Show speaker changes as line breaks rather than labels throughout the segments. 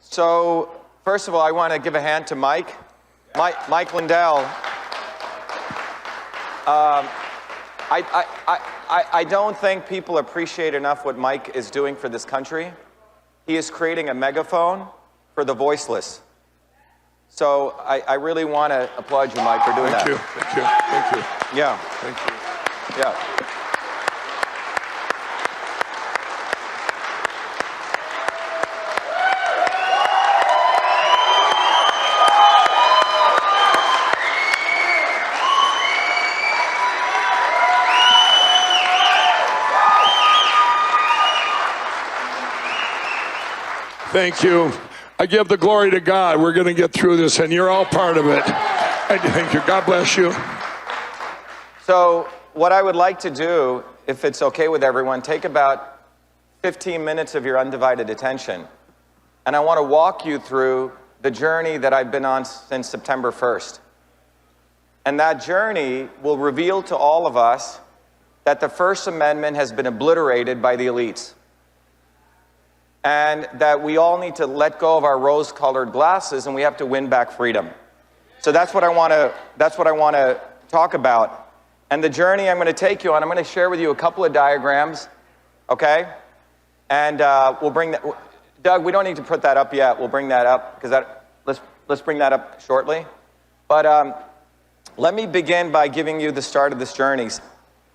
So, first of all, I want to give a hand to Mike Lindell. I don't think people appreciate enough what Mike is doing for this country. He is creating a megaphone for the voiceless. So I really want to applaud you, Mike, for doing that.
Thank you.
Yeah.
Thank you.
Yeah.
Thank you. I give the glory to God. We're going to get through this, and you're all part of it. Thank you. God bless you.
So what I would like to do, if it's okay with everyone, take about 15 minutes of your undivided attention. And I want to walk you through the journey that I've been on since September 1st. And that journey will reveal to all of us that the First Amendment has been obliterated by the elites. And that we all need to let go of our rose-colored glasses, and we have to win back freedom. So that's what I want to talk about. And the journey I'm going to take you on, I'm going to share with you a couple of diagrams, okay? And we'll bring that. Doug, we don't need to put that up yet. We'll bring that up because let's bring that up shortly. But let me begin by giving you the start of this journey.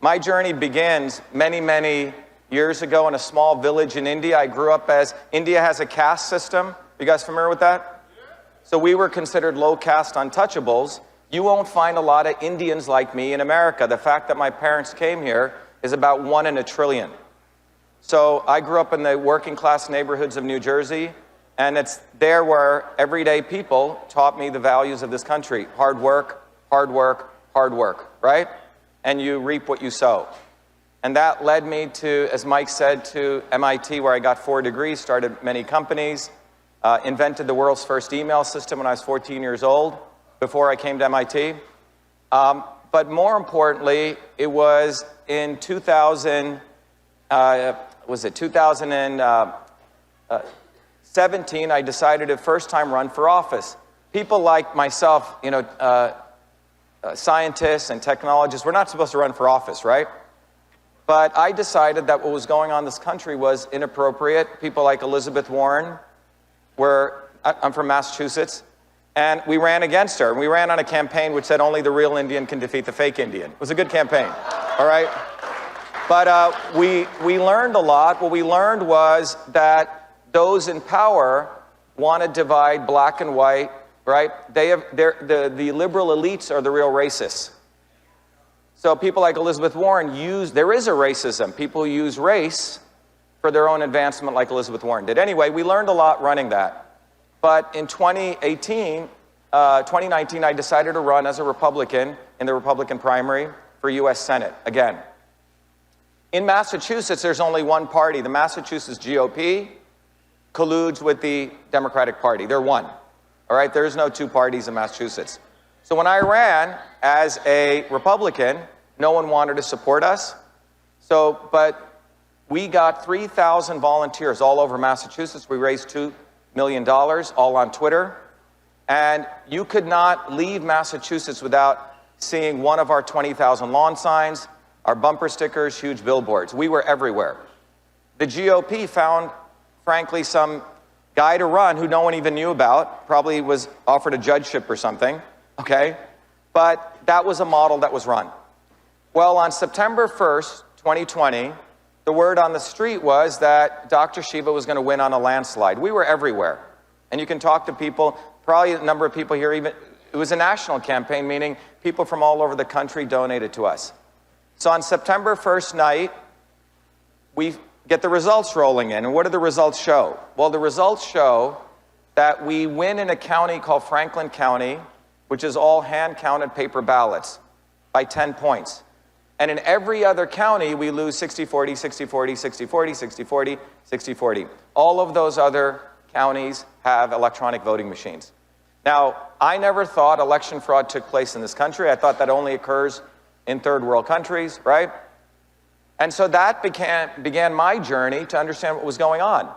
My journey begins many years ago in a small village in India. I grew up India has a caste system. You guys familiar with that? So we were considered low caste untouchables. You won't find a lot of Indians like me in America. The fact that my parents came here is about 1 in a trillion. So I grew up in the working class neighborhoods of New Jersey, and it's there where everyday people taught me the values of this country. Hard work, right? And you reap what you sow. And that led me to, as Mike said, to MIT, where I got 4 degrees, started many companies, invented the world's first email system when I was 14 years old, before I came to MIT. But more importantly, it was in 2017, I decided to first time run for office. People like myself, scientists and technologists, we're not supposed to run for office, right? But I decided that what was going on in this country was inappropriate. People like Elizabeth Warren I'm from Massachusetts, and we ran against her. We ran on a campaign which said only the real Indian can defeat the fake Indian. It was a good campaign, all right? But we learned a lot. What we learned was that those in power want to divide black and white, right? The liberal elites are the real racists. So people like Elizabeth Warren there is a racism. People use race for their own advancement like Elizabeth Warren did. Anyway, we learned a lot running that. But in 2019, I decided to run as a Republican in the Republican primary for U.S. Senate again. In Massachusetts, there's only one party. The Massachusetts GOP colludes with the Democratic Party. They're one. All right? There's no 2 parties in Massachusetts. So when I ran as a Republican, no one wanted to support us. But we got 3,000 volunteers all over Massachusetts. We raised $2 million, all on Twitter. And you could not leave Massachusetts without seeing one of our 20,000 lawn signs, our bumper stickers, huge billboards. We were everywhere. The GOP found, frankly, some guy to run who no one even knew about, probably was offered a judgeship or something. Okay? But that was a model that was run. Well, on September 1st, 2020, the word on the street was that Dr. Shiva was going to win on a landslide. We were everywhere. And you can talk to people, probably a number of people here, it was a national campaign, meaning people from all over the country donated to us. So on September 1st night, we get the results rolling in. And what do the results show? Well, the results show that we win in a county called Franklin County, which is all hand-counted paper ballots, by 10 points. And in every other county, we lose 60-40, 60-40, 60-40, 60-40, 60-40. All of those other counties have electronic voting machines. Now, I never thought election fraud took place in this country. I thought that only occurs in third world countries, right? And so that began my journey to understand what was going on.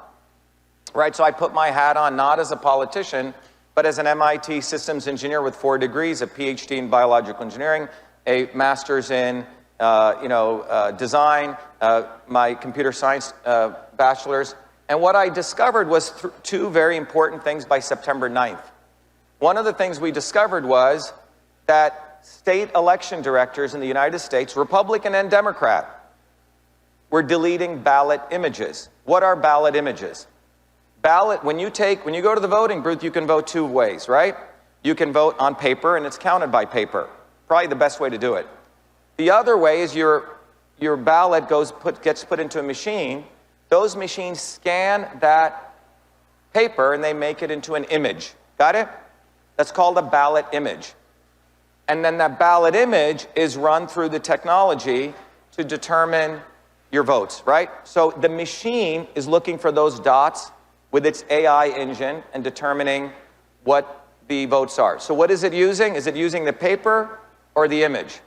right? So I put my hat on not as a politician, but as an MIT systems engineer with 4 degrees, a PhD in biological engineering, a master's in design, my computer science bachelor's. And what I discovered was 2 very important things by September 9th. One of the things we discovered was that state election directors in the United States, Republican and Democrat, were deleting ballot images. What are ballot images? When you go to the voting booth, you can vote 2 ways, right? You can vote on paper, and it's counted by paper. Probably the best way to do it. The other way is your ballot gets put into a machine. Those machines scan that paper, and they make it into an image. Got it? That's called a ballot image. And then that ballot image is run through the technology to determine your votes, right? So the machine is looking for those dots with its AI engine and determining what the votes are. So what is it using? Is it using the paper or the image?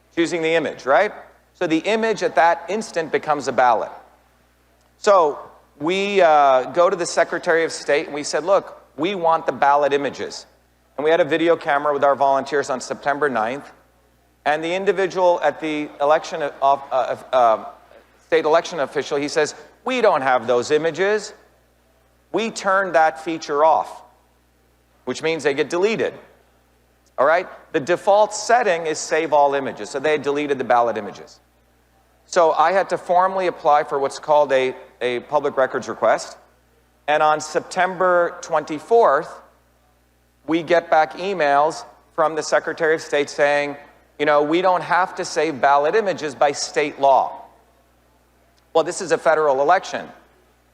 It's using the image, right? So the image at that instant becomes a ballot. So we go to the Secretary of State and we said, look, we want the ballot images. And we had a video camera with our volunteers on September 9th. And the individual at the state election official, he says, we don't have those images. We turned that feature off, which means they get deleted. All right? The default setting is save all images. So they had deleted the ballot images. So I had to formally apply for what's called a public records request. And on September 24th, we get back emails from the Secretary of State saying, we don't have to save ballot images by state law. Well, this is a federal election.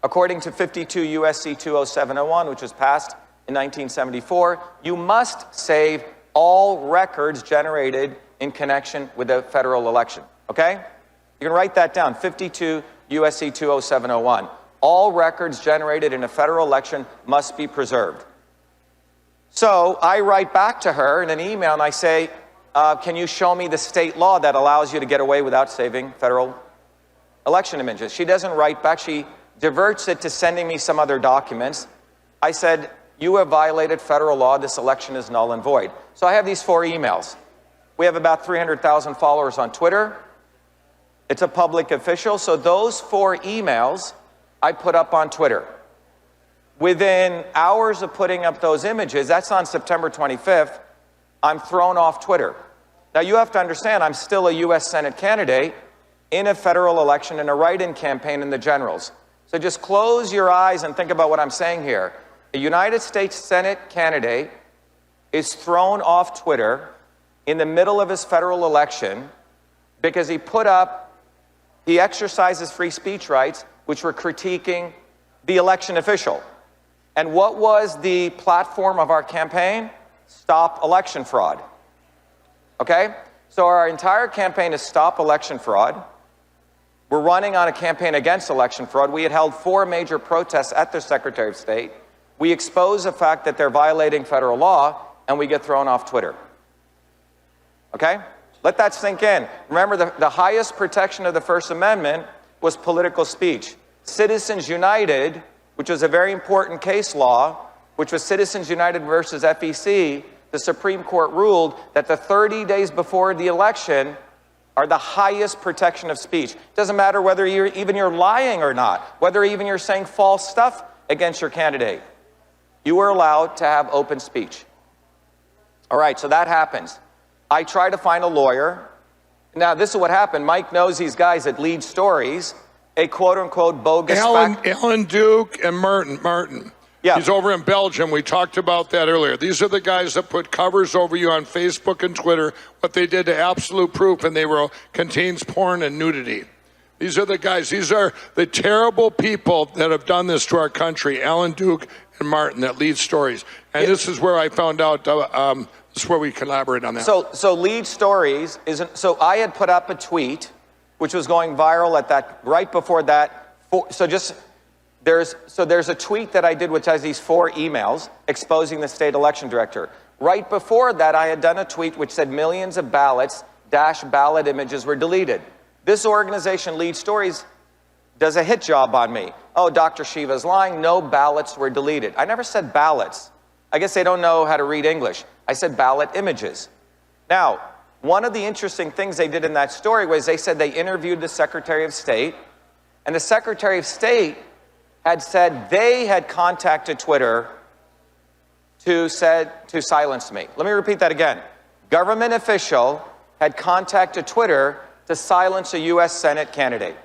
According to 52 U.S.C. 20701, which was passed in 1974, you must save all records generated in connection with a federal election, okay? You can write that down, 52 U.S.C. 20701. All records generated in a federal election must be preserved. So I write back to her in an email and I say, can you show me the state law that allows you to get away without saving federal election images? She doesn't write back. She diverts it to sending me some other documents. I said, you have violated federal law. This election is null and void. So I have these 4 emails. We have about 300,000 followers on Twitter. It's a public official. So those 4 emails I put up on Twitter. Within hours of putting up those images, that's on September 25th, I'm thrown off Twitter. Now you have to understand, I'm still a U.S. Senate candidate in a federal election in a write-in campaign in the generals. So just close your eyes and think about what I'm saying here. A United States Senate candidate is thrown off Twitter in the middle of his federal election because he exercises free speech rights, which were critiquing the election official. And what was the platform of our campaign? Stop election fraud. Okay? So our entire campaign is stop election fraud. We're running on a campaign against election fraud. We had held 4 major protests at the Secretary of State. We expose the fact that they're violating federal law, and we get thrown off Twitter. Okay? Let that sink in. Remember, the highest protection of the First Amendment was political speech. Citizens United, which was a very important case law, which was Citizens United versus FEC, the Supreme Court ruled that the 30 days before the election are the highest protection of speech. It doesn't matter whether you're lying or not, whether even you're saying false stuff against your candidate. You are allowed to have open speech. All right, so that happens. I try to find a lawyer. Now, this is what happened. Mike knows these guys at Lead Stories, a quote-unquote bogus
Alan Duke and Martin.
Yeah.
He's over in Belgium. We talked about that earlier. These are the guys that put covers over you on Facebook and Twitter. What they did to Absolute Proof, and they contains porn and nudity. These are the guys. These are the terrible people that have done this to our country. Alan Duke and Martin that Lead Stories. And this is where I found out. This is where we collaborate on that.
So Lead Stories isn't. So I had put up a tweet, which was going viral at that right before that. There's a tweet that I did which has these 4 emails exposing the state election director. Right before that, I had done a tweet which said millions of ballots, ballot images were deleted. This organization, Lead Stories, does a hit job on me. Oh, Dr. Shiva is lying. No ballots were deleted. I never said ballots. I guess they don't know how to read English. I said ballot images. Now, one of the interesting things they did in that story was they said they interviewed the Secretary of State, and the Secretary of State had said they had contacted Twitter to silence me. Let me repeat that again. Government official had contacted Twitter to silence a U.S. Senate candidate.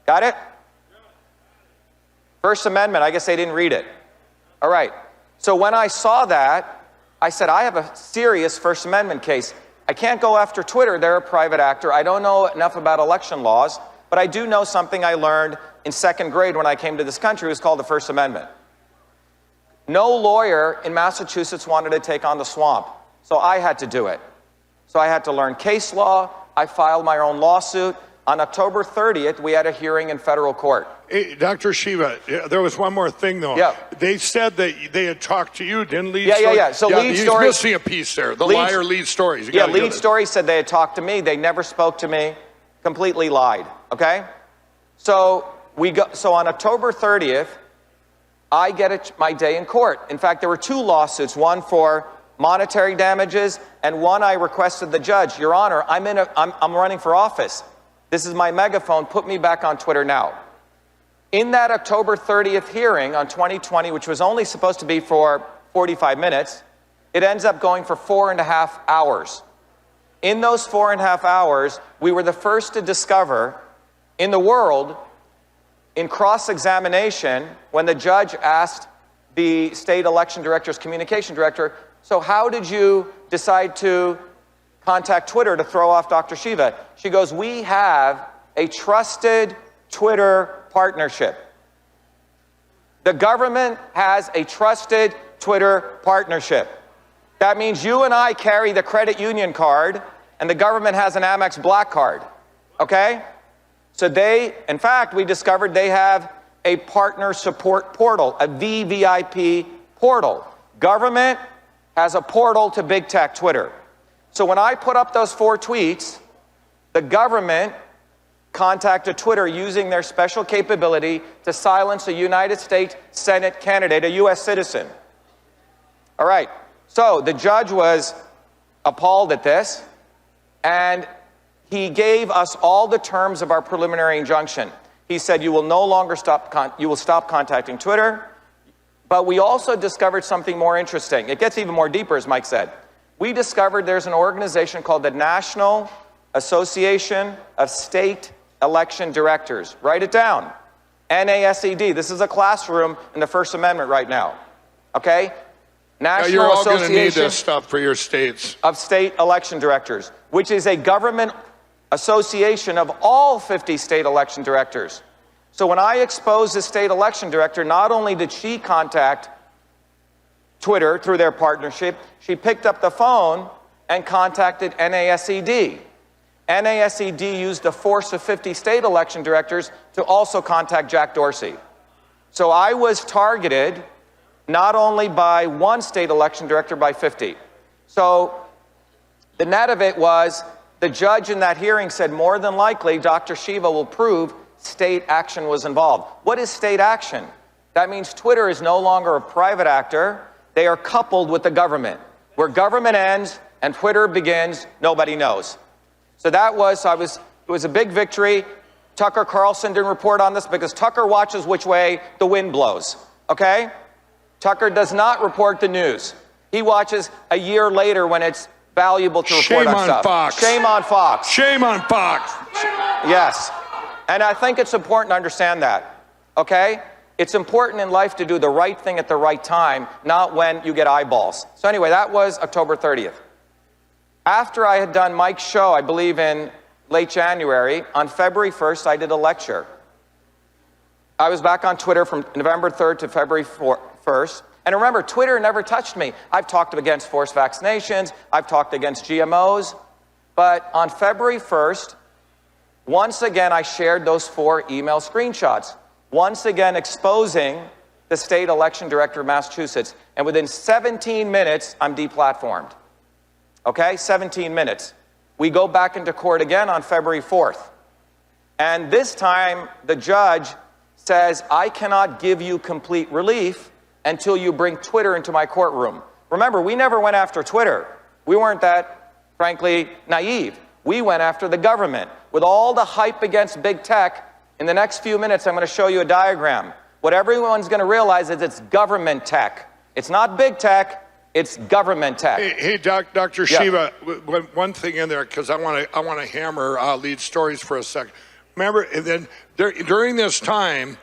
Got it? First Amendment, I guess they didn't read it. All right. So when I saw that, I said, I have a serious First Amendment case. I can't go after Twitter. They're a private actor. I don't know enough about election laws, but I do know something I learned in second grade when I came to this country. It was called the First Amendment. No lawyer in Massachusetts wanted to take on the swamp, so I had to do it. So I had to learn case law. I filed my own lawsuit. On October 30th, we had a hearing in federal court.
Hey, Dr. Shiva, there was one more thing, though.
Yeah.
They said that they had talked to you, didn't Lead
Yeah,
Story?
yeah, yeah. So Lead
he's
Story...
missing a piece there. The liar Lead Stories.
Yeah, Lead Story said they had talked to me. They never spoke to me. Completely lied, okay? So on October 30th, I get my day in court. In fact, there were two lawsuits, one for monetary damages, and one I requested the judge, Your Honor, I'm running for office. This is my megaphone. Put me back on Twitter now. In that October 30th hearing on 2020, which was only supposed to be for 45 minutes, it ends up going for 4.5 hours. In those 4.5 hours, we were the first to discover in the world, in cross-examination, when the judge asked the state election director's communication director, so how did you decide to contact Twitter to throw off Dr. Shiva? She goes, we have a trusted Twitter partnership. The government has a trusted Twitter partnership. That means you and I carry the credit union card, and the government has an Amex Black card, okay? So in fact, we discovered they have a partner support portal, a VVIP portal. Government has a portal to big tech, Twitter. So when I put up those 4 tweets, the government contacted Twitter using their special capability to silence a United States Senate candidate, a U.S. citizen. All right, so the judge was appalled at this, and he gave us all the terms of our preliminary injunction. He said, you will no longer stop contacting Twitter, but we also discovered something more interesting. It gets even more deeper, as Mike said. We discovered there's an organization called the National Association of State Election Directors. Write it down. NASED. This is a classroom in the First Amendment right now. Okay? National
You're all going to need
Association
this stuff for your states.
of State Election Directors, which is a government association of all 50 state election directors. So when I exposed the state election director, not only did she contact Twitter through their partnership, she picked up the phone and contacted NASED. NASED used the force of 50 state election directors to also contact Jack Dorsey. So I was targeted not only by one state election director, by 50. So the net of it was the judge in that hearing said more than likely Dr. Shiva will prove state action was involved. What is state action? That means Twitter is no longer a private actor. They are coupled with the government. Where government ends and Twitter begins, nobody knows. So it was a big victory. Tucker Carlson didn't report on this because Tucker watches which way the wind blows, okay? Tucker does not report the news. He watches a year later when it's valuable to report on stuff.
Fox.
Shame on Fox.
Shame on Fox.
Yes. And I think it's important to understand that, okay? It's important in life to do the right thing at the right time, not when you get eyeballs. So anyway, that was October 30th. After I had done Mike's show, I believe in late January, on February 1st, I did a lecture. I was back on Twitter from November 3rd to February 1st. And remember, Twitter never touched me. I've talked against forced vaccinations. I've talked against GMOs. But on February 1st, once again, I shared those 4 email screenshots, once again exposing the state election director of Massachusetts. And within 17 minutes, I'm deplatformed. Okay, 17 minutes. We go back into court again on February 4th. And this time, the judge says, I cannot give you complete relief until you bring Twitter into my courtroom. Remember, we never went after Twitter. We weren't that, frankly, naive. We went after the government. With all the hype against big tech, in the next few minutes, I'm going to show you a diagram. What everyone's going to realize is it's government tech. It's not big tech, it's government tech.
Hey, Dr. Shiva, one thing in there, because I want to hammer lead stories for a second. Remember, and then during this time,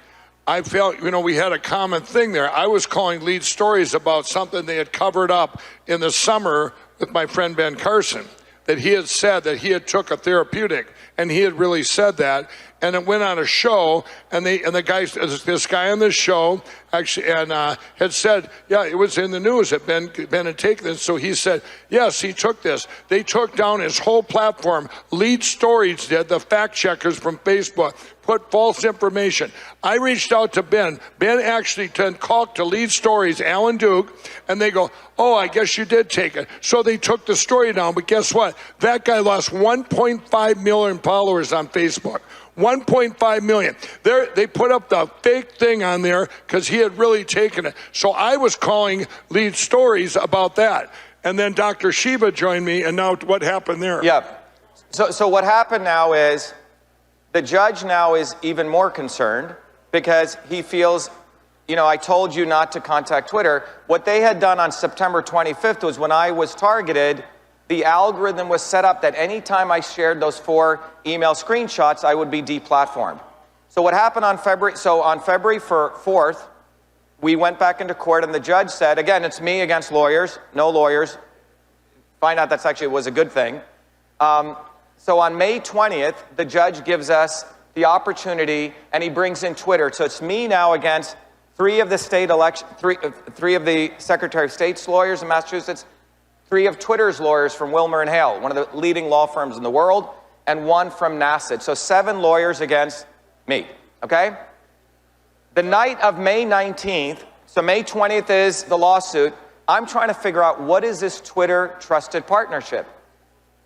I felt, we had a common thing there. I was calling lead stories about something they had covered up in the summer with my friend Ben Carson, that he had said that he had took a therapeutic, and he had really said that, and it went on a show, and this guy on this show actually had said, yeah, it was in the news that Ben had taken this. So he said, yes, he took this. They took down his whole platform. Lead Stories did, the fact checkers from Facebook, put false information. I reached out to Ben. Ben actually talked to Lead Stories, Alan Duke, and they go, oh, I guess you did take it. So they took the story down, but guess what? That guy lost 1.5 million followers on Facebook. 1.5 million. They put up the fake thing on there because he had really taken it. So I was calling Lead Stories about that. And then Dr. Shiva joined me, and now what happened there?
Yeah. So what happened now is the judge now is even more concerned because he feels, I told you not to contact Twitter. What they had done on September 25th was when I was targeted, the algorithm was set up that anytime I shared those 4 email screenshots, I would be deplatformed. So what happened on February 4th, we went back into court and the judge said, again, it's me against lawyers, no lawyers. Find out that's actually was a good thing. So on May 20th, the judge gives us the opportunity and he brings in Twitter. So it's me now against 3 of the three of the Secretary of State's lawyers in Massachusetts, 3 of Twitter's lawyers from Wilmer and Hale, one of the leading law firms in the world, and 1 from NASID. So 7 lawyers against me, okay? The night of May 19th, so May 20th is the lawsuit, I'm trying to figure out what is this Twitter trusted partnership,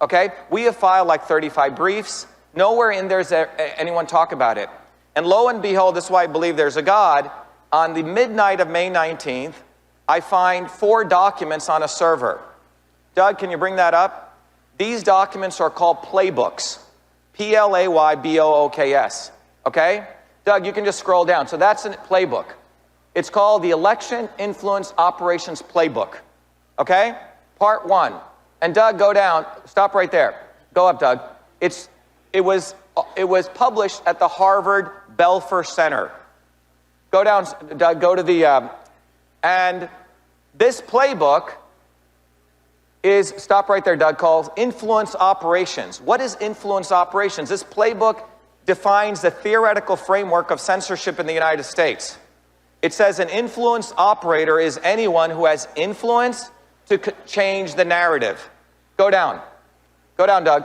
okay? We have filed like 35 briefs. Nowhere in there is anyone talk about it. And lo and behold, this is why I believe there's a God. On the midnight of May 19th, I find 4 documents on a server. Doug, can you bring that up? These documents are called playbooks. Playbooks, okay? Doug, you can just scroll down. So that's a playbook. It's called the Election Influence Operations Playbook, okay? Part 1. And Doug, go down. Stop right there. Go up, Doug. It was published at the Harvard Belfer Center. Go down, Doug, go to the, and this playbook is, stop right there, Doug, called Influence Operations. What is Influence Operations? This playbook defines the theoretical framework of censorship in the United States. It says an influence operator is anyone who has influence to change the narrative. Go down. Go down, Doug.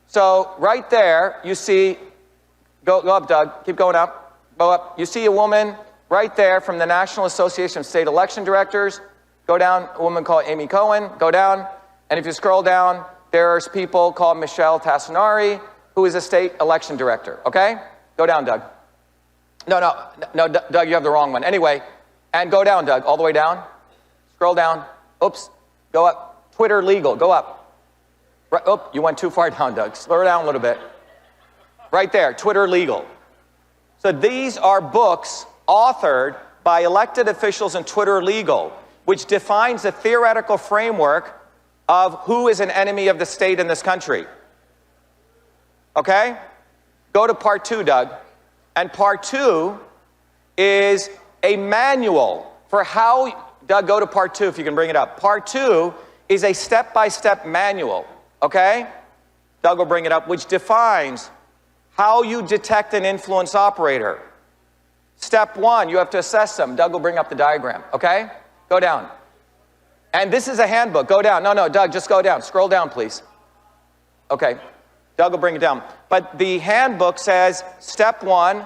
So right there, you see, go up, Doug. Keep going up. Go up. You see a woman right there from the National Association of State Election Directors. Go down, a woman called Amy Cohen. Go down. And if you scroll down, there's people called Michelle Tassinari, who is a state election director, okay? Go down, Doug. No, Doug, you have the wrong one. Anyway, and go down, Doug, all the way down. Scroll down. Oops, go up. Twitter legal, go up. Right, oh, you went too far down, Doug. Slow it down a little bit. Right there, Twitter legal. So these are books authored by elected officials in Twitter legal, which defines the theoretical framework of who is an enemy of the state in this country. Okay? Go to part 2, Doug. And part 2 is a manual for how, Doug, go to part 2 if you can bring it up. Part 2 is a step-by-step manual, okay? Doug will bring it up, which defines how you detect an influence operator. Step 1, you have to assess them. Doug will bring up the diagram, okay? Go down. And this is a handbook. Go down. No, Doug, just go down. Scroll down, please. Okay. Doug will bring it down. But the handbook says, step 1,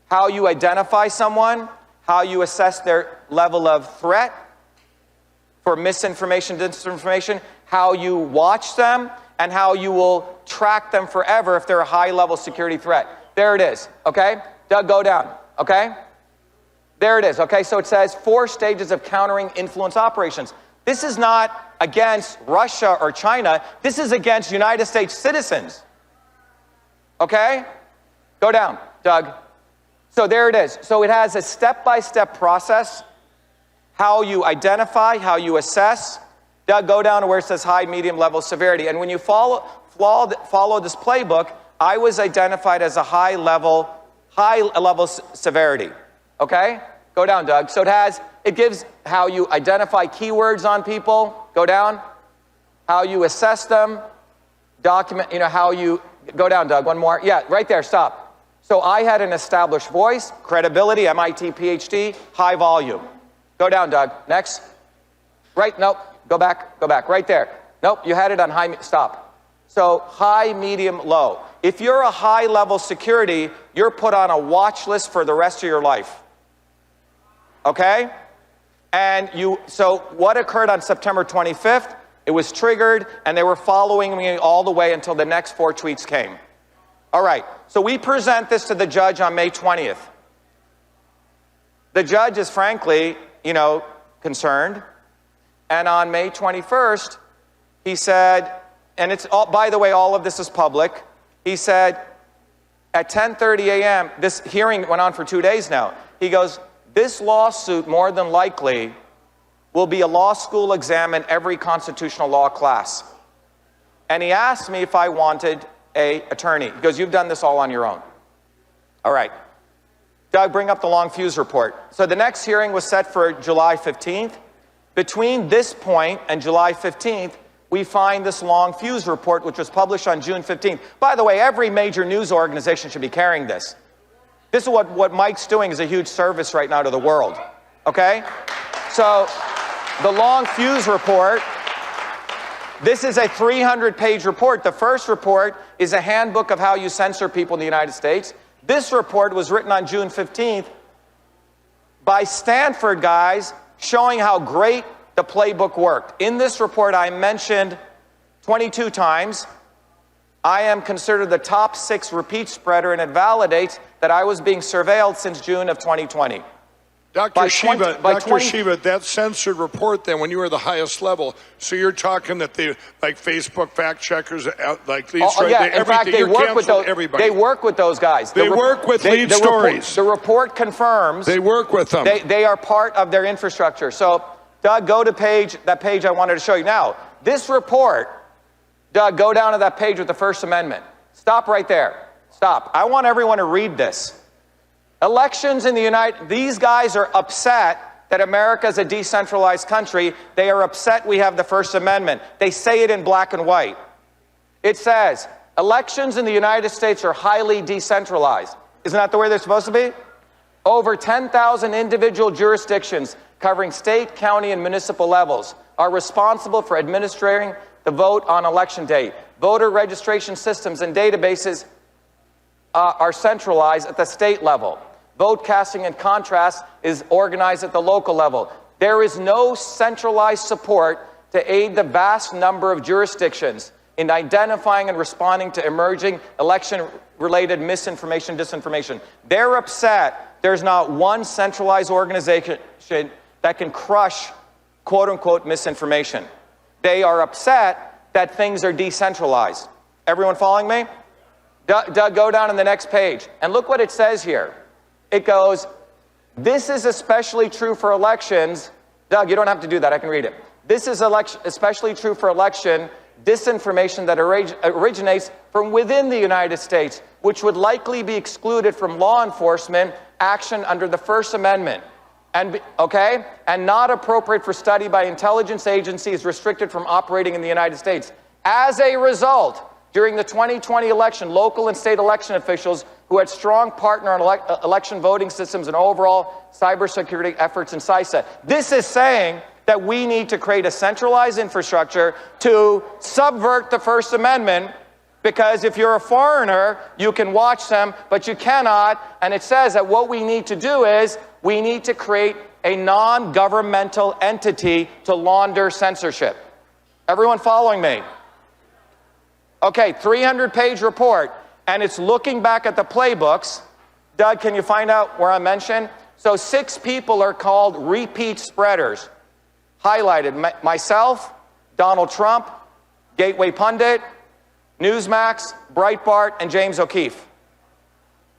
how you identify someone, how you assess their level of threat for misinformation, disinformation, how you watch them, and how you will track them forever if they're a high-level security threat. There it is, okay? Doug, go down, okay? There it is, okay? So it says 4 stages of countering influence operations. This is not against Russia or China. This is against United States citizens, okay? Go down, Doug. So there it is. So it has a step-by-step process, how you identify, how you assess. Doug, go down to where it says high, medium level severity. And when you follow this playbook, I was identified as a high level severity. Okay? Go down, Doug. So it gives how you identify keywords on people. Go down. How you assess them. Document, how you, go down, Doug, one more. Yeah, right there, stop. So I had an established voice, credibility, MIT, PhD, high volume. Go down, Doug. Next. Right, nope. Go back, right there. Nope, you had it on high, stop. So high, medium, low. If you're a high level security, you're put on a watch list for the rest of your life. Okay? And so what occurred on September 25th? It was triggered, and they were following me all the way until the next 4 tweets came. All right, so we present this to the judge on May 20th. The judge is frankly, concerned. And on May 21st, he said, and it's all, by the way, all of this is public. He said, at 10:30 a.m., this hearing went on for 2 days now. He goes, this lawsuit more than likely will be a law school exam in every constitutional law class. And he asked me if I wanted an attorney. He goes, you've done this all on your own. All right. Doug, bring up the long fuse report. So the next hearing was set for July 15th. Between this point and July 15th, we find this long fuse report, which was published on June 15th. By the way, every major news organization should be carrying this. This is what Mike's doing is a huge service right now to the world. Okay? So the long fuse report, this is a 300-page report. The first report is a handbook of how you censor people in the United States. This report was written on June 15th by Stanford guys showing how great the playbook worked. In this report, I mentioned 22 times, I am considered the top 6 repeat spreader, and it validates that I was being surveilled since June of 2020.
Dr. Shiva, that censored report then when you were the highest level, so you're talking that they, like Facebook fact checkers, like lead stories,
in fact, they work with those, everybody. They work with those guys.
They work with lead stories.
The report confirms.
They work with them.
They are part of their infrastructure. So, Doug, go to that page I wanted to show you. Now, this report, Doug, go down to that page with the First Amendment. Stop right there. Stop. I want everyone to read this. Elections in these guys are upset that America is a decentralized country. They are upset we have the First Amendment. They say it in black and white. It says, elections in the United States are highly decentralized. Isn't that the way they're supposed to be? Over 10,000 individual jurisdictions covering state, county, and municipal levels are responsible for administering the vote on election day. Voter registration systems and databases are centralized at the state level. Vote casting, in contrast, is organized at the local level. There is no centralized support to aid the vast number of jurisdictions in identifying and responding to emerging election-related misinformation, disinformation. They're upset there's not one centralized organization that can crush, quote-unquote, misinformation. They are upset that things are decentralized. Everyone following me? Doug, go down to the next page. And look what it says here. It goes, this is especially true for elections. Doug, you don't have to do that. I can read it. This is especially true for election disinformation that originates from within the United States, which would likely be excluded from law enforcement action under the First Amendment. And not appropriate for study by intelligence agencies restricted from operating in the United States. As a result, during the 2020 election, local and state election officials who had strong partner on election voting systems and overall cybersecurity efforts in CISA. This is saying that we need to create a centralized infrastructure to subvert the First Amendment, because if you're a foreigner, you can watch them, but you cannot. And it says that what we need to do is we need to create a non-governmental entity to launder censorship. Everyone following me? Okay, 300-page report. And it's looking back at the playbooks. Doug, can you find out where I mentioned? So 6 people are called repeat spreaders. Highlighted, myself, Donald Trump, Gateway Pundit, Newsmax, Breitbart, and James O'Keefe.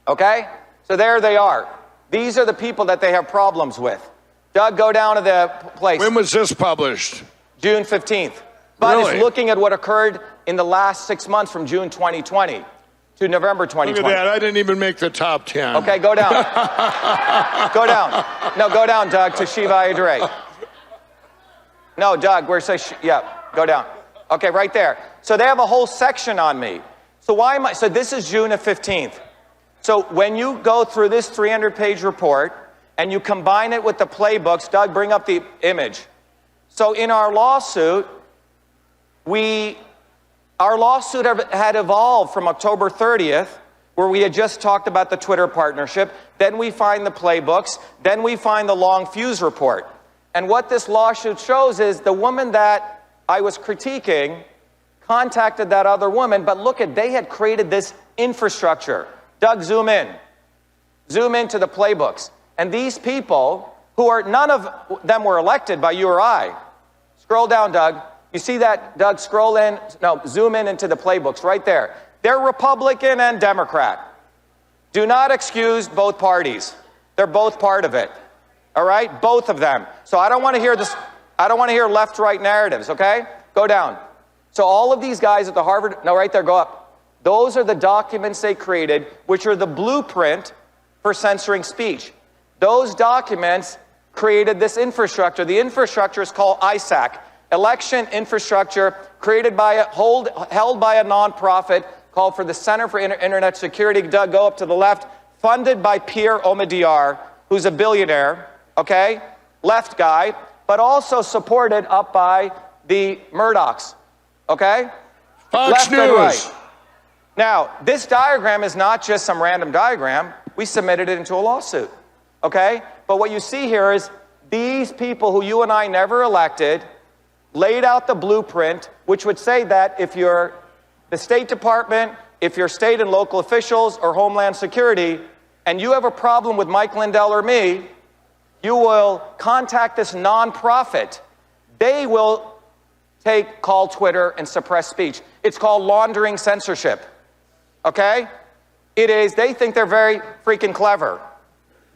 Okay? So there they are. These are the people that they have problems with. Doug, go down to the place.
When was this published?
June 15th. But
Really?
it's looking at what occurred in the last 6 months from June 2020 to November 2020.
Look at that. I didn't even make the top 10.
Okay, go down. Go down. No, go down, Doug, to Shiva Idre. No, Doug, where's yeah, go down. Okay, right there. So they have a whole section on me. So why am I, so this is June of 15th. So when you go through this 300-page report and you combine it with the playbooks, Doug, bring up the image. So in our lawsuit, our lawsuit had evolved from October 30th, where we had just talked about the Twitter partnership. Then we find the playbooks. Then we find the long fuse report. And what this lawsuit shows is the woman that I was critiquing contacted that other woman, but look at, they had created this infrastructure. Doug, zoom in. Zoom into the playbooks. And these people, who are, none of them were elected by you or I. Scroll down, Doug. You see that, Doug? Scroll in. No, zoom in into the playbooks right there. They're Republican and Democrat. Do not excuse both parties. They're both part of it. All right? Both of them. So I don't want to hear this. I don't want to hear left-right narratives, okay? Go down. So all of these guys at the Harvard, no, right there, go up. Those are the documents they created, which are the blueprint for censoring speech. Those documents created this infrastructure. The infrastructure is called ISAC, election infrastructure, created by held by a nonprofit called for the Center for Internet Security. Doug, go up to the left. Funded by Pierre Omidyar, who's a billionaire, okay? Left guy, but also supported up by the Murdochs, okay?
Fox
Left
News.
and right. Now, this diagram is not just some random diagram. We submitted it into a lawsuit, okay? But what you see here is these people who you and I never elected laid out the blueprint, which would say that if you're the State Department, if you're state and local officials or Homeland Security, and you have a problem with Mike Lindell or me, you will contact this nonprofit. They will call Twitter and suppress speech. It's called laundering censorship, okay? They think they're very freaking clever.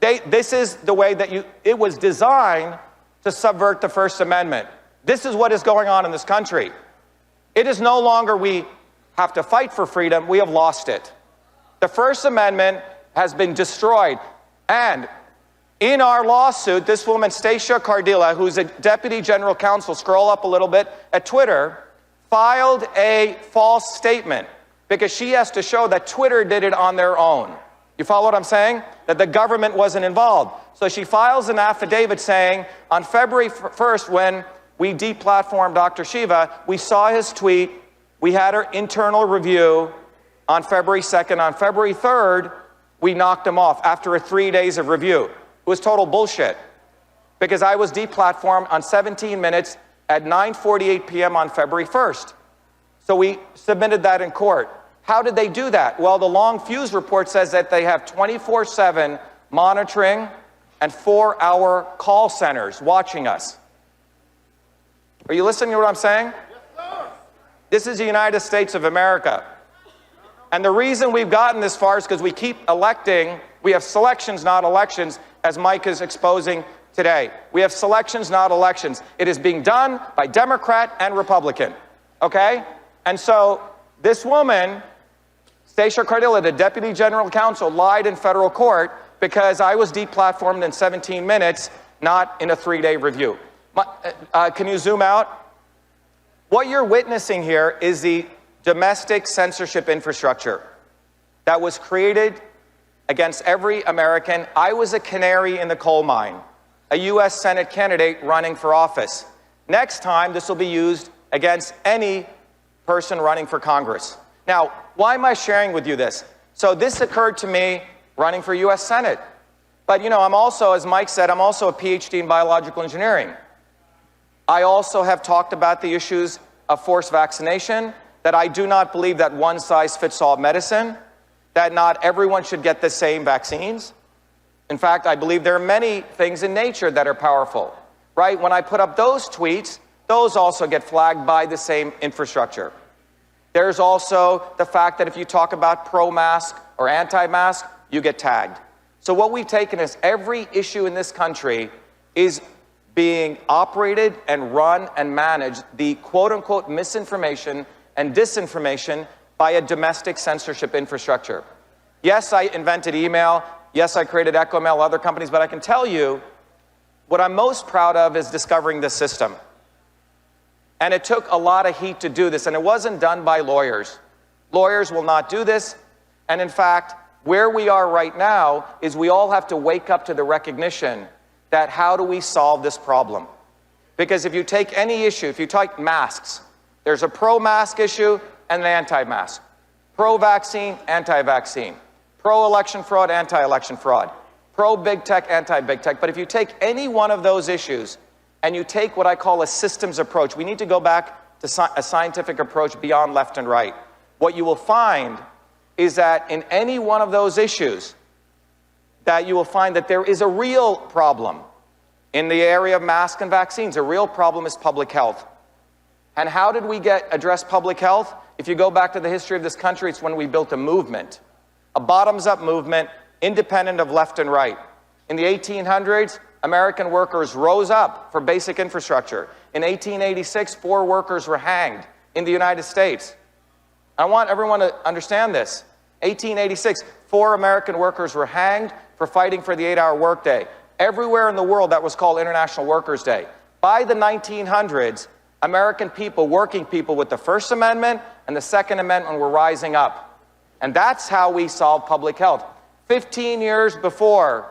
This is the way that it was designed to subvert the First Amendment. This is what is going on in this country. It is no longer we have to fight for freedom, we have lost it. The First Amendment has been destroyed. And in our lawsuit, this woman, Stacia Cardilla, who's a deputy general counsel, scroll up a little bit, at Twitter, filed a false statement because she has to show that Twitter did it on their own. You follow what I'm saying? That the government wasn't involved. So she files an affidavit saying, on February 1st, when we deplatformed Dr. Shiva, we saw his tweet, we had our internal review on February 2nd. On February 3rd, we knocked him off after 3 days of review. It was total bullshit because I was deplatformed on 17 minutes at 9:48 p.m. on February 1st. So we submitted that in court. How did they do that? Well, the long fuse report says that they have 24/7 monitoring and 4-hour call centers watching us. Are you listening to what I'm saying? Yes, sir. This is the United States of America. And the reason we've gotten this far is because we keep electing. We have selections, not elections, as Mike is exposing today. We have selections, not elections. It is being done by Democrat and Republican, okay? And so this woman, Stacia Cardilla, the Deputy General Counsel, lied in federal court because I was deplatformed in 17 minutes, not in a 3-day review. Can you zoom out? What you're witnessing here is the domestic censorship infrastructure that was created against every American. I was a canary in the coal mine, a U.S. Senate candidate running for office. Next time, this will be used against any person running for Congress. Now, why am I sharing with you this? So this occurred to me running for U.S. Senate. But, you know, I'm also, as Mike said, I'm also a PhD in biological engineering. I also have talked about the issues of forced vaccination, that I do not believe that one-size-fits-all medicine. that not everyone should get the same vaccines. In fact, I believe there are many things in nature that are powerful, right? When I put up those tweets, those also get flagged by the same infrastructure. There's also the fact that if you talk about pro-mask or anti-mask, you get tagged. So what we've taken is every issue in this country is being operated and run and managed, the quote-unquote misinformation and disinformation by a domestic censorship infrastructure. Yes, I invented email. Yes, I created EchoMail, other companies, but I can tell you what I'm most proud of is discovering this system. And it took a lot of heat to do this, and it wasn't done by lawyers. Lawyers will not do this, and in fact, where we are right now is we all have to wake up to the recognition that how do we solve this problem? Because if you take any issue, if you take masks, there's a pro-mask issue and an anti-mask. Pro-vaccine, anti-vaccine. Pro-election fraud, anti-election fraud. Pro-big tech, anti-big tech. But if you take any one of those issues and you take what I call a systems approach, we need to go back to a scientific approach beyond left and right. What you will find is that in any one of those issues, that you will find that there is a real problem. In the area of masks and vaccines, a real problem is public health. And how did we address public health? If you go back to the history of this country, it's when we built a movement, a bottoms-up movement, independent of left and right. In the 1800s, American workers rose up for basic infrastructure. In 1886, 4 workers were hanged in the United States. I want everyone to understand this. 1886, 4 American workers were hanged for fighting for the 8-hour workday. Everywhere in the world, that was called International Workers' Day. By the 1900s, American people, working people with the First Amendment and the Second Amendment were rising up. And that's how we solved public health. 15 years before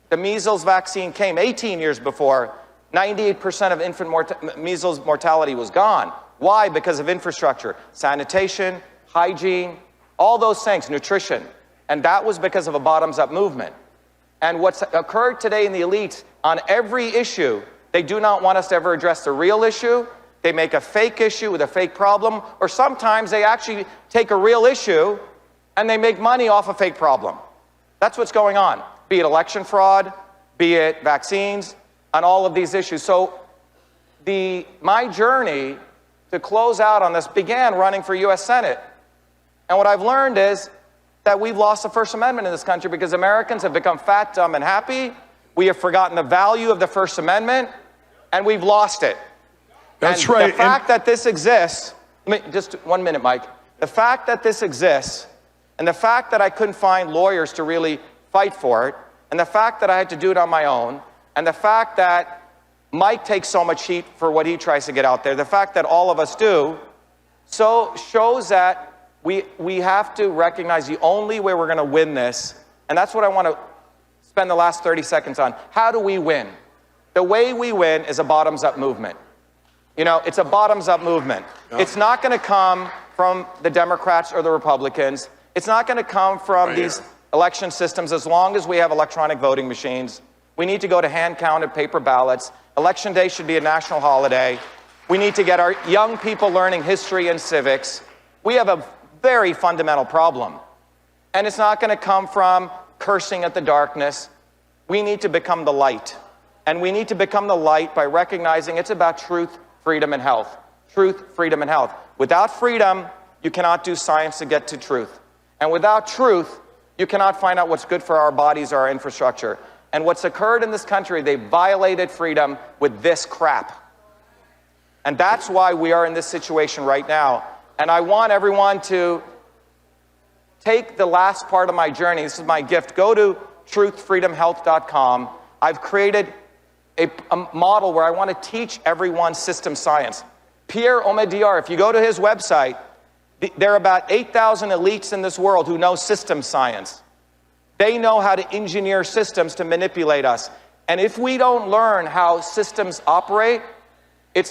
the measles vaccine came, 18 years before, 98% of infant measles mortality was gone. Why? Because of infrastructure, sanitation, hygiene, all those things, nutrition. And that was because of a bottoms-up movement. And what's occurred today in the elites on every issue, they do not want us to ever address the real issue. They make a fake issue with a fake problem, or sometimes they actually take a real issue and they make money off a fake problem. That's what's going on, be it election fraud, be it vaccines, on all of these issues. So my journey to close out on this began running for US Senate. And what I've learned is that we've lost the First Amendment in this country because Americans have become fat, dumb, and happy. We have forgotten the value of the First Amendment, and we've lost it.
That's
and
right.
The fact that this exists, just 1 minute, Mike. The fact that this exists, and the fact that I couldn't find lawyers to really fight for it, and the fact that I had to do it on my own, and the fact that Mike takes so much heat for what he tries to get out there, the fact that all of us do, so shows that we have to recognize the only way we're going to win this, and that's what I want to spend the last 30 seconds on. How do we win? The way we win is a bottoms-up movement. You know, it's a bottoms-up movement. No. It's not going to come from the Democrats or the Republicans. It's not going to come from these election systems as long as we have electronic voting machines. We need to go to hand-counted paper ballots. Election day should be a national holiday. We need to get our young people learning history and civics. We have a very fundamental problem. And it's not going to come from cursing at the darkness. We need to become the light. And we need to become the light by recognizing it's about truth, freedom, and health. Truth, freedom, and health. Without freedom, you cannot do science to get to truth. And without truth, you cannot find out what's good for our bodies or our infrastructure. And what's occurred in this country, they violated freedom with this crap. And that's why we are in this situation right now. And I want everyone to take the last part of my journey. This is my gift. Go to truthfreedomhealth.com. I've created a model where I want to teach everyone system science. Pierre Omidyar, if you go to his website, there are about 8,000 elites in this world who know system science. They know how to engineer systems to manipulate us. And if we don't learn how systems operate,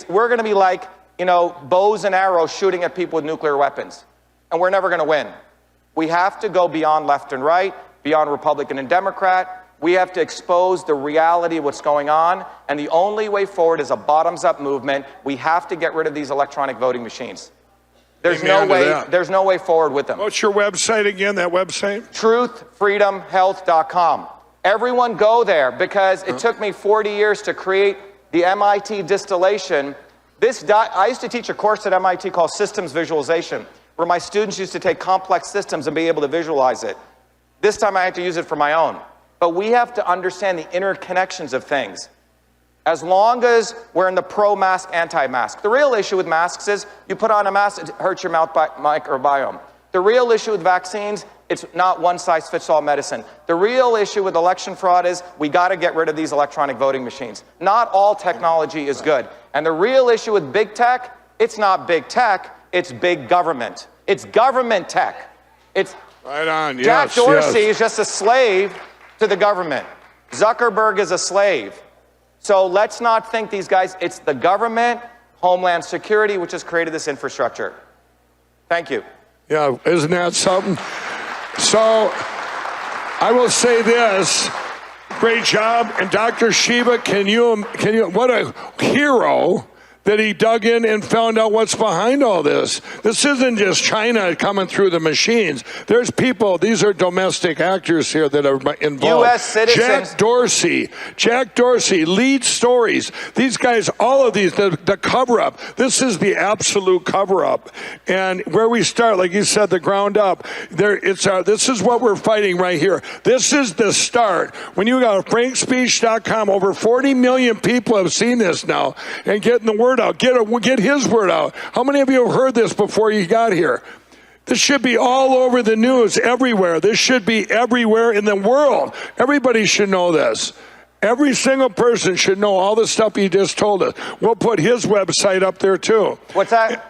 we're going to be like, bows and arrows shooting at people with nuclear weapons. And we're never going to win. We have to go beyond left and right, beyond Republican and Democrat. We have to expose the reality of what's going on. And the only way forward is a bottoms-up movement. We have to get rid of these electronic voting machines. There's
Amen
no
to
way.
that.
There's no way forward with them.
What's your website again? That website?
Truthfreedomhealth.com. Everyone go there, because it took me 40 years to create the MIT distillation. I used to teach a course at MIT called Systems Visualization, where my students used to take complex systems and be able to visualize it. This time I had to use it for my own. But we have to understand the interconnections of things. As long as we're in the pro-mask, anti-mask. The real issue with masks is you put on a mask, it hurts your mouth microbiome. The real issue with vaccines, it's not one-size-fits-all medicine. The real issue with election fraud is we got to get rid of these electronic voting machines. Not all technology is good. And the real issue with big tech, it's not big tech, it's big government. It's government tech. It's
right on. Yes,
Jack Dorsey is just a slave to the government. Zuckerberg is a slave. So let's not think these guys, it's the government, Homeland Security, which has created this infrastructure. Thank you.
Yeah, isn't that something? So I will say this, great job. And Dr. Shiva, can you, what a hero that he dug in and found out what's behind all this. This isn't just China coming through the machines. There's people, these are domestic actors here that are involved.
U.S. citizens.
Jack Dorsey, lead stories. These guys, all of these, the cover-up. This is the absolute cover-up. And where we start, like you said, the ground up, this is what we're fighting right here. This is the start. When you got frankspeech.com, over 40 million people have seen this now and getting the word out. Get his word out. How many of you have heard this before you got here? This should be all over the news, everywhere. This should be everywhere in the world. Everybody should know this. Every single person should know all the stuff he just told us. We'll put his website up there too.
What's that?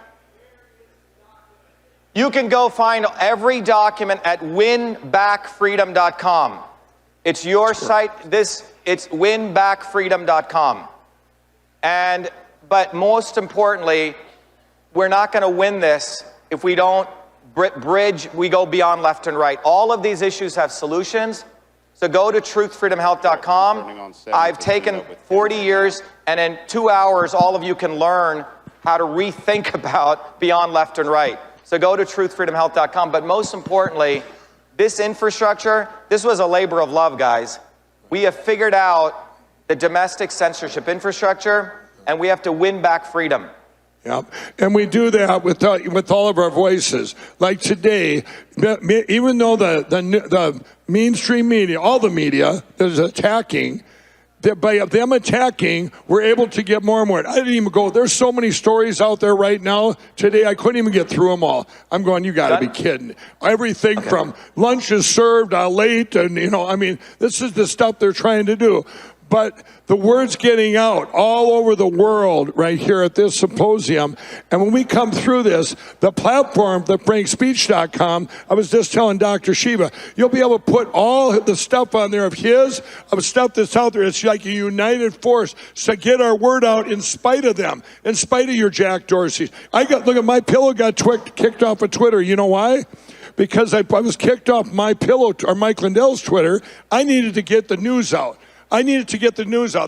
You can go find every document at winbackfreedom.com. It's your site. It's winbackfreedom.com. But most importantly, we're not going to win this if we don't we go beyond left and right. All of these issues have solutions. So go to truthfreedomhealth.com. I've taken 40 years, and in 2 hours, all of you can learn how to rethink about beyond left and right. So go to truthfreedomhealth.com. But most importantly, this infrastructure, this was a labor of love, guys. We have figured out the domestic censorship infrastructure, and we have to win back freedom.
Yeah, and we do that with all of our voices. Like today, even though the mainstream media, all the media is attacking, by them attacking, we're able to get more and more. I didn't even go. There's so many stories out there right now. Today, I couldn't even get through them all. I'm going, you got to be kidding. Everything from lunch is served late, and this is the stuff they're trying to do. But the word's getting out all over the world right here at this symposium. And when we come through this, the platform, the frankspeech.com, I was just telling Dr. Shiva, you'll be able to put all the stuff on there of stuff that's out there. It's like a united force to get our word out in spite of them, in spite of your Jack Dorsey. Look at my pillow got kicked off of Twitter. You know why? Because I was kicked off my pillow, or Mike Lindell's Twitter. I needed to get the news out.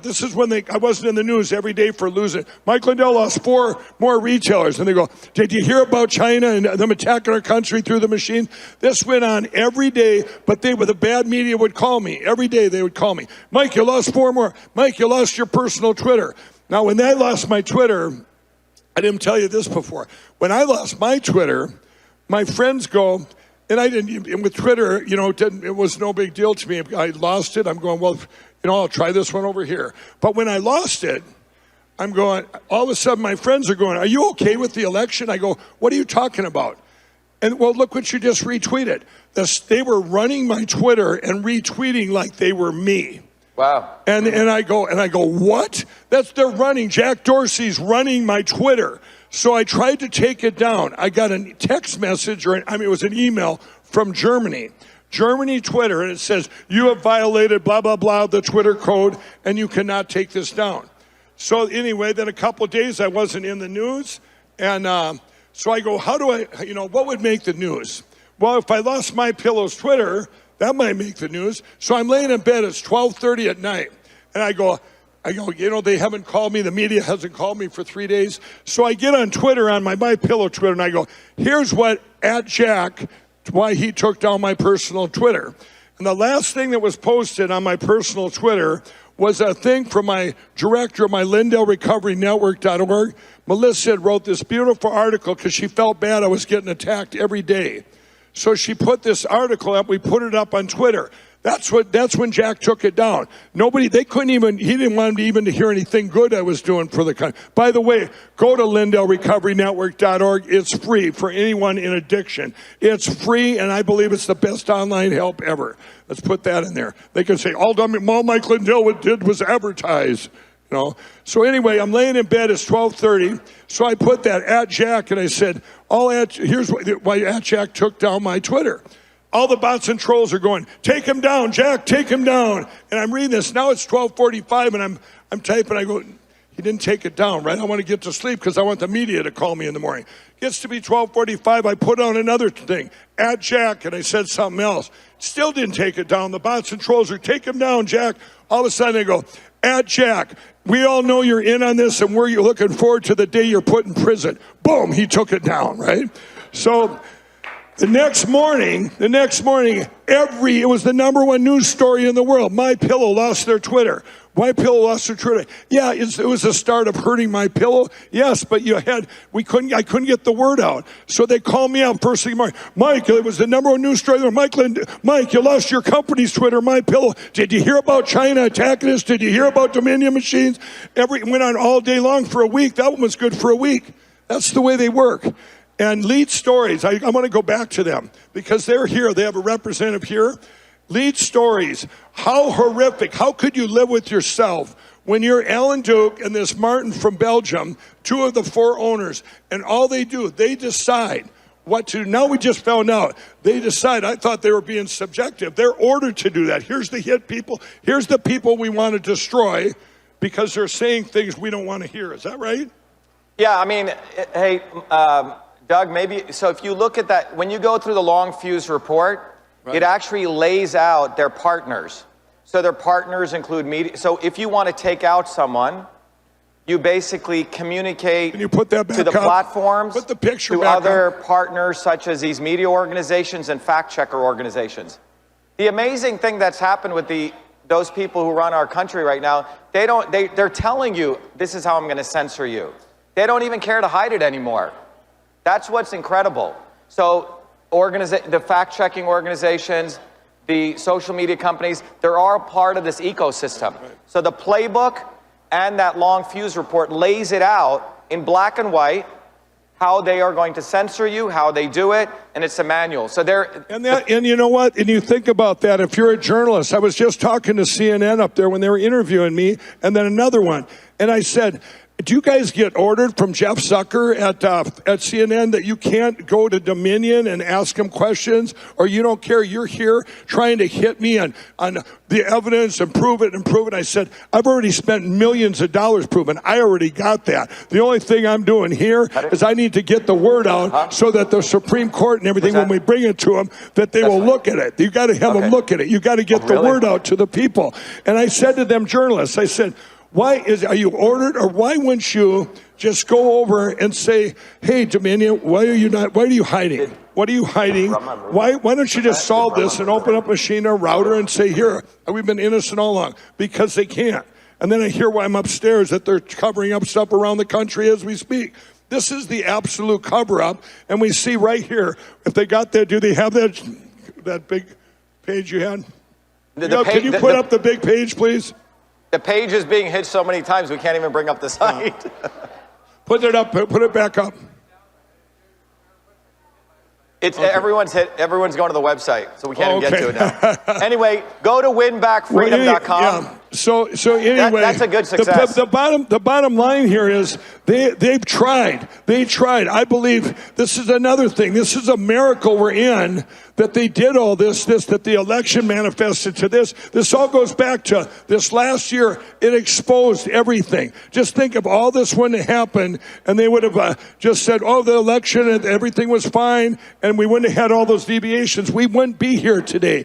This is when I wasn't in the news every day for losing. Mike Lindell lost 4 more retailers. And they go, did you hear about China and them attacking our country through the machine? This went on every day, but the bad media would call me. Every day they would call me. Mike, you lost 4 more. Mike, you lost your personal Twitter. Now, when I lost my Twitter, I didn't tell you this before. When I lost my Twitter, my friends go, and I didn't, and with Twitter, it was no big deal to me. If I lost it, I'm going, well, I'll try this one over here. But when I lost it, I'm going, all of a sudden my friends are going, are you okay with the election? I go, what are you talking about? And well, look what you just retweeted. They were running my Twitter and retweeting like they were me.
Wow.
And I go, what? They're running. Jack Dorsey's running my Twitter. So I tried to take it down. I got a text message, it was an email from Germany Twitter, and it says, you have violated blah, blah, blah, the Twitter code, and you cannot take this down. So anyway, then a couple of days I wasn't in the news, and so I go, how do I, what would make the news? Well, if I lost My Pillow's Twitter, that might make the news. So I'm laying in bed, it's 12:30 at night, and I go, I go, they haven't called me. The media hasn't called me for 3 days. So I get on Twitter, on my MyPillow Twitter, and I go, here's what @Jack, why he took down my personal Twitter. And the last thing that was posted on my personal Twitter was a thing from my director of my LindellRecoveryNetwork.org. Melissa wrote this beautiful article because she felt bad I was getting attacked every day. So she put this article up. We put it up on Twitter. That's when Jack took it down. He didn't want him to hear anything good I was doing for the country. By the way, go to LindellRecoveryNetwork.org. It's free for anyone in addiction. It's free, and I believe it's the best online help ever. Let's put that in there. They can say, all Mike Lindell did was advertise. So anyway, I'm laying in bed. It's 12:30. So I put that @Jack, and I said, here's why @Jack took down my Twitter. All the bots and trolls are going, take him down, Jack, take him down. And I'm reading this. Now it's 12:45, and I'm typing. I go, he didn't take it down, right? I want to get to sleep because I want the media to call me in the morning. Gets to be 12:45. I put on another thing, @Jack, and I said something else. Still didn't take it down. The bots and trolls are, take him down, Jack. All of a sudden they go, @Jack, we all know you're in on this, and you're looking forward to the day you're put in prison. Boom, he took it down, right? So the next morning, it was the #1 news story in the world. MyPillow lost their Twitter. MyPillow lost their Twitter. Yeah, it was the start of hurting MyPillow. Yes, but I couldn't get the word out. So they called me out first thing in the morning. Mike, it was the #1 news story. Mike, you lost your company's Twitter, MyPillow. Did you hear about China attacking us? Did you hear about Dominion machines? It went on all day long for a week. That one was good for a week. That's the way they work. And Lead Stories, I want to go back to them because they're here. They have a representative here. Lead Stories, how horrific. How could you live with yourself when you're Alan Duke and this Martin from Belgium, 2 of the 4 owners, and all they do, they decide what to do. Now we just found out. They decide. I thought they were being subjective. They're ordered to do that. Here's the hit people. Here's the people we want to destroy because they're saying things we don't want to hear. Is that right?
Yeah, I mean, hey, Doug, maybe, so if you look at that, when you go through the long fuse report, right, it actually lays out their partners. So their partners include media. So if you want to take out someone, you basically communicate
Can you put that back
to the
up?
Platforms,
put the picture
to
back
other
up.
Partners such as these media organizations and fact-checker organizations. The amazing thing that's happened with those people who run our country right now, they're telling you, this is how I'm going to censor you. They don't even care to hide it anymore. That's what's incredible. So the fact-checking organizations, the social media companies, they're all part of this ecosystem. Right. So the playbook and that long fuse report lays it out in black and white, how they are going to censor you, how they do it, and it's a manual. So
and you know what? And you think about that, if you're a journalist, I was just talking to CNN up there when they were interviewing me, and then another one, and I said, do you guys get ordered from Jeff Zucker at CNN that you can't go to Dominion and ask him questions, or you don't care? You're here trying to hit me on the evidence and prove it. I said, I've already spent millions of dollars proving. I already got that. The only thing I'm doing here is I need to get the word out so that the Supreme Court and everything, when we bring it to them, that they will look at it. You got to have them look at it. You got to get the word out to the people. And I said to them journalists, I said, are you ordered, or why wouldn't you just go over and say, hey, Dominion, why are you hiding? What are you hiding? Why don't you just solve this and open up a machine or router and say, here, we've been innocent all along? Because they can't. And then I hear why I'm upstairs, that they're covering up stuff around the country as we speak. This is the absolute cover-up. And we see right here, if they got that, do they have that big page you had? Can you put up the big page, please?
The page is being hit so many times we can't even bring up the site.
Put it up. Put it back up.
Everyone's going to the website, so we can't even get to it now. Anyway, go to winbackfreedom.com.
Yeah. So anyway,
that's a good success.
The bottom line here is they've tried. They tried. I believe this is another thing. This is a miracle we're in, that they did all this, that the election manifested to this. This all goes back to this last year. It exposed everything. Just think if all this wouldn't have happened, and they would have just said, oh, the election and everything was fine, and we wouldn't have had all those deviations, we wouldn't be here today.